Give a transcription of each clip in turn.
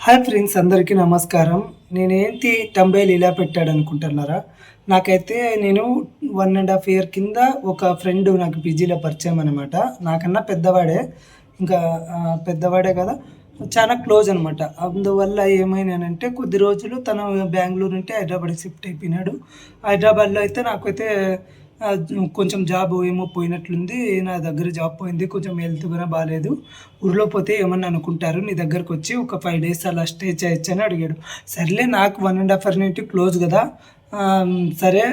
Hi friends, అందరికీ నమస్కారం. నేనేంటి తంబేల్ ఇలా పెట్టాడనుకుంటున్నారా? నాకైతే నేను 1½ ఇయర్ కింద ఒక ఫ్రెండ్ నాకు పీజీలో పరిచయం అనమాట. నాకన్నా పెద్దవాడే. ఇంకా పెద్దవాడే కదా! చాలా క్లోజ్ అనమాట. అందువల్ల ఏమైనానంటే కొద్ది రోజులు తను బెంగుళూరు నుండి హైదరాబాద్‌కి షిఫ్ట్ అయిపోయినాడు. హైదరాబాద్‌లో అయితే నాకైతే కొంచెం జాబ్ ఏమో పోయినట్లుంది. నా దగ్గర జాబ్ పోయింది. కొంచెం హెల్త్ కూడా బాలేదు. ఊర్లో పోతే ఏమన్నా అనుకుంటారు. నీ దగ్గరకొచ్చి ఒక 5 డేస్ అలా స్టే చేయొచ్చా అని అడిగాడు. సర్లే, నాకు 1½ ఇయర్ నుండి క్లోజ్ గదా! సరే,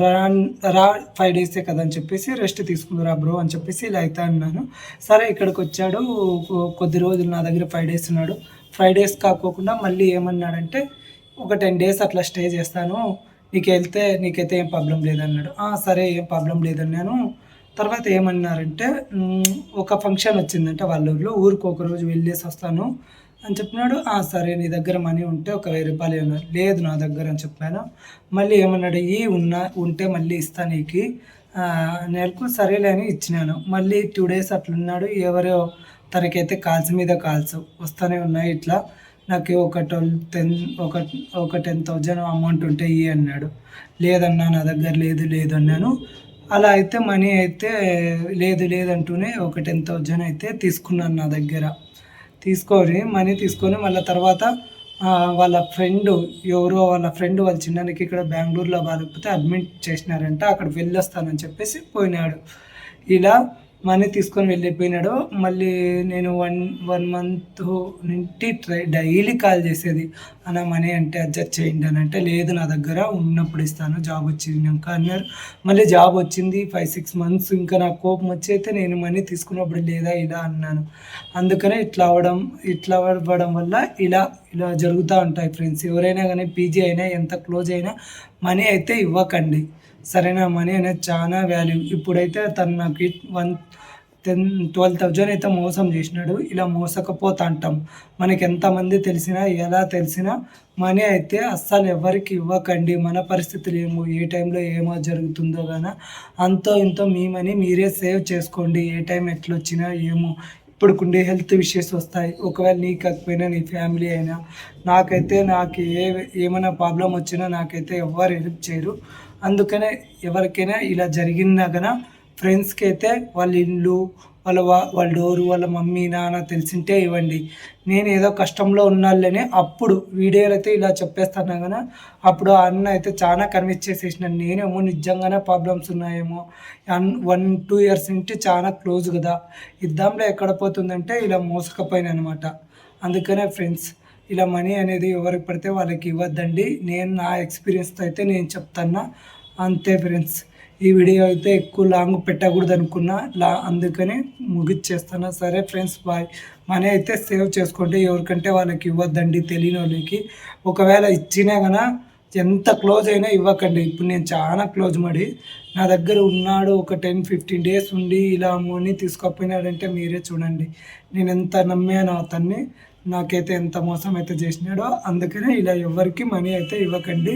రా రా 5 డేసే కదా అని చెప్పేసి రెస్ట్ తీసుకుందురా బ్రో అని చెప్పేసి ఇలా అయితే అన్నాను. సరే, ఇక్కడికొచ్చాడు. కొద్ది రోజులు నా దగ్గర 5 డేస్ ఉన్నాడు. 5 డేస్ కాకోకుండా మళ్ళీ ఏమన్నాడంటే, ఒక 10 డేస్ అట్లా స్టే చేస్తాను. నీకైతే ఏం ప్రాబ్లమ్ లేదన్నాడు. సరే, ఏం ప్రాబ్లమ్ లేదన్నాను. తర్వాత ఏమన్నారంటే, ఒక ఫంక్షన్ వచ్చిందంట వాళ్ళ ఊర్లో. ఊరికి ఒకరోజు వెళ్ళేసొస్తాను అని చెప్పినాడు. సరే, నీ దగ్గర మనీ ఉంటే ఒక 1000 రూపాయలు ఇవ్వన్నాడు. లేదు నా దగ్గర అని చెప్పాను. మళ్ళీ ఏమన్నాడు, ఉంటే మళ్ళీ ఇస్తా నీకి నేలకు. సరేలే అని ఇచ్చినాను. మళ్ళీ 2 డేస్ అట్లున్నాడు. ఎవరో తనకైతే కాల్స్ మీద కాల్స్ వస్తూనే ఉన్నాయి. ఇట్లా నాకు ఒక 10,000 అమౌంట్ ఉంటే ఇయ్యి అన్నాడు. లేదన్నా నా దగ్గర లేదు అన్నాను. అలా అయితే మనీ అయితే లేదంటూనే ఒక 10,000 అయితే తీసుకున్నాను నా దగ్గర. మనీ తీసుకొని మళ్ళీ తర్వాత వాళ్ళ ఫ్రెండ్ వాళ్ళ చిన్నానికి ఇక్కడ బెంగుళూరులో బాగాలేకపోతే అడ్మిట్ చేసినారంట. అక్కడికి వెళ్ళొస్తానని చెప్పేసి పోయినాడు. ఇలా మనీ తీసుకొని వెళ్ళిపోయినాడు. మళ్ళీ నేను వన్ మంత్ నుండి డైలీ కాల్ చేసేది. అన్న మనీ అంటే అడ్జస్ట్ చేయండి అని అంటే, లేదు నా దగ్గర ఉన్నప్పుడు ఇస్తాను, జాబ్ వచ్చినాక అన్నారు. మళ్ళీ జాబ్ వచ్చింది 5-6 మంత్స్. ఇంకా నాకు కోపం వచ్చి అయితే నేను మనీ తీసుకున్నప్పుడు లేదా ఇలా అన్నాను. అందుకనే ఇట్లా అవ్వడం వల్ల ఇలా జరుగుతూ ఉంటాయి ఫ్రెండ్స్. ఎవరైనా కానీ పీజీ అయినా ఎంత క్లోజ్ అయినా మనీ అయితే ఇవ్వకండి, సరేనా? మనీ అనేది చాలా వాల్యూ. ఇప్పుడైతే తను నాకు 12,000 అయితే మోసం చేసినాడు. ఇలా మోసకపోతా అంటాం. మనకి ఎంతమంది తెలిసినా ఎలా తెలిసినా మనీ అయితే అస్సలు ఎవరికి ఇవ్వకండి. మన పరిస్థితులు ఏ టైంలో ఏమో జరుగుతుందో కానీ అంతో ఇంతో మీ మనీ మీరే సేవ్ చేసుకోండి. ఏ టైం ఎట్లొచ్చినా ఏమో. ఇప్పుడుకుండే హెల్త్ ఇష్యూస్ వస్తాయి. ఒకవేళ నీకు కాకపోయినా నీ ఫ్యామిలీ అయినా. నాకు ఏమైనా ప్రాబ్లం వచ్చినా నాకైతే ఎవ్వరు హెల్ప్ చేయరు. అందుకనే ఎవరికైనా ఇలా జరిగినా గన ఫ్రెండ్స్కి అయితే వాళ్ళ ఇల్లు, వాళ్ళ డోరు, వాళ్ళ మమ్మీ నాన్న తెలిసింటే ఇవ్వండి. నేను ఏదో కష్టంలో ఉన్నాళ్ళని అప్పుడు వీడియోలు అయితే ఇలా చెప్పేస్తాను కదా, అప్పుడు ఆ అన్న అయితే చాలా కన్విన్స్ చేసేసినాను. నేనేమో నిజంగానే ప్రాబ్లమ్స్ ఉన్నాయేమో, 1-2 ఇయర్స్ నుంచి చాలా క్లోజ్ కదా, ఇద్దాంలో ఎక్కడ పోతుందంటే ఇలా మోసకపోయినా అనమాట. అందుకనే ఫ్రెండ్స్, ఇలా మనీ అనేది ఎవరికి పడితే వాళ్ళకి ఇవ్వద్దండి. నేను నా ఎక్స్పీరియన్స్తో అయితే నేను చెప్తాను అంతే ఫ్రెండ్స్. ఈ వీడియో అయితే ఎక్కువ లాంగ్ పెట్టకూడదు అనుకున్నా, అందుకని ముగిచ్చేస్తాను. సరే ఫ్రెండ్స్, బాయ్. మనీ అయితే సేవ్ చేసుకోండి. ఎవరికంటే వాళ్ళకి ఇవ్వద్దండి, తెలియని వాళ్ళకి. ఒకవేళ ఇచ్చినా కన్నా ఎంత క్లోజ్ అయినా ఇవ్వకండి. ఇప్పుడు నేను చాలా క్లోజ్ నా దగ్గర ఉన్నాడు, ఒక 10-15 డేస్ ఉండి ఇలా మనీ తీసుకోకపోయినాడంటే మీరే చూడండి నేను ఎంత నమ్మాను అతన్ని. నాకైతే ఎంత మోసం అయితే చేసినాడో. అందుకనే ఇలా ఎవరికి మనీ అయితే ఇవ్వకండి.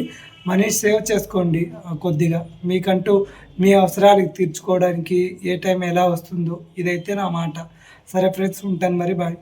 మనీ సేవ్ చేసుకోండి కొద్దిగా, మీకంటూ మీ అవసరాలకు తీర్చుకోవడానికి. ఏ టైం ఎలా వస్తుందో ఇదైతే నా మాట. సరే ఫ్రెండ్స్, ఉంటాను మరి, బాయ్.